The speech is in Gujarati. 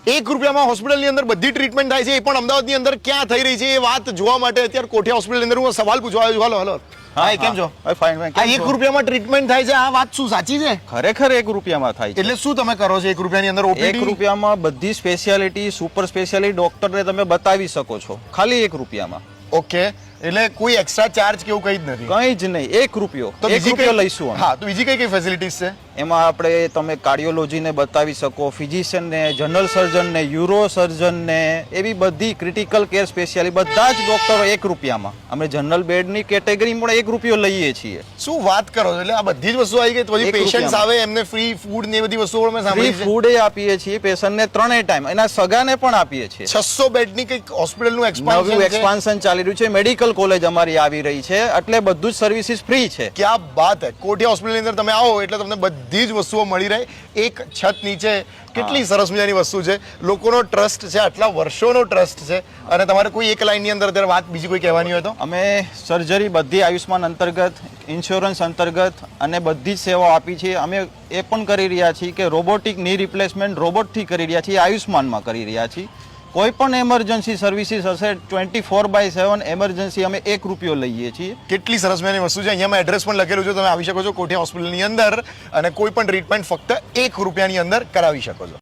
1 રૂપિયામાં હોસ્પિટલની અંદર બધી ટ્રીટમેન્ટ થાય છે, એ પણ અમદાવાદની અંદર ક્યાં થઈ રહી છે એ વાત જોવા માટે અત્યારે કોઠિયા હોસ્પિટલની અંદર હું સવાલ પૂછવા આવ્યો છું. હલો હા, કેમ છો? ફાઇન. આ 1 રૂપિયામાં ટ્રીટમેન્ટ થાય છે, આ વાત શું સાચી છે? ખરેખર 1 રૂપિયામાં થાય છે. એટલે શું તમે કરો છો 1 રૂપિયાની અંદર? 1 રૂપિયામાં બધી સ્પેશિયાલિટી, સુપર સ્પેશિયાલિટી ડોક્ટરને તમે બતાવી શકો છો ખાલી 1 રૂપિયામાં. ઓકે, એટલે કોઈ એક્સ્ટ્રા ચાર્જ કે એવું કંઈ જ નથી? કંઈ જ નહીં, 1 રૂપિયો. તો 1 રૂપિયો લઈશું અમે. હા, તો બીજી કઈ ફેસિલિટીઝ છે એમાં? આપણે તમે કાર્ડિયોલોજીને બતાવી શકો, ફિઝિશિયનને, જનરલ સર્જનને, યુરો સર્જનને, એવી બધી ક્રિટિકલ કેર સ્પેશિયાલિટી બધા જ ડોક્ટરો 1 રૂપિયામાં. અમે જનરલ બેડની કેટેગરી પણ 1 રૂપિયો લઈએ છીએ. શું વાત કરો છો? એટલે આ બધી જ વસ્તુ આવી ગઈ? તો પછી પેશન્ટ્સ આવે એમને ફ્રી ફૂડ ને એ બધી વસ્તુઓ અમે સાંભળી છે. ફ્રી ફૂડ આપીએ છીએ પેશન્ટને 3 ટાઈમ, એના સગાને પણ આપીએ છીએ. 600 બેડની કઈક હોસ્પિટલનું નવું એક્સપાન્શન ચાલી રહ્યું છે. મેડિકલ કોલેજ અમારી આવી રહી છે, એટલે બધું જ સર્વિસીસ ફ્રી છે. ક્યાં બાત હે! કોઠિયા હોસ્પિટલની અંદર તમે આવો એટલે તમને બધી જ વસ્તુઓ મળી રહે એક છત નીચે. કેટલી સરસ મજાની વસ્તુ છે. લોકોનો ટ્રસ્ટ છે, આટલા વર્ષોનો ટ્રસ્ટ છે. અને તમારે કોઈ એક લાઈનની અંદર અત્યારે વાત બીજી કોઈ કહેવાની હોય તો? અમે સર્જરી બધી આયુષ્માન અંતર્ગત, ઇન્સ્યોરન્સ અંતર્ગત અને બધી જ સેવાઓ આપી છે. અમે એ પણ કરી રહ્યા છીએ કે રોબોટિક ની રિપ્લેસમેન્ટ રોબોટથી કરી રહ્યા છીએ, આયુષ્માનમાં કરી રહ્યા છીએ. કોઈ પણ એમરજન્સી સર્વિસીસ હશે 24/7 એમરજન્સી અમે 1 રૂપિયો લઈએ છીએ. કેટલી સરસ મજાની વસ્તુ છે. અહીંયા એડ્રેસ પણ લખેલું છે, તમે આવી શકો છો કોઠિયા હોસ્પિટલની અંદર અને કોઈ પણ ટ્રીટમેન્ટ ફક્ત 1 રૂપિયાની અંદર કરાવી શકો છો.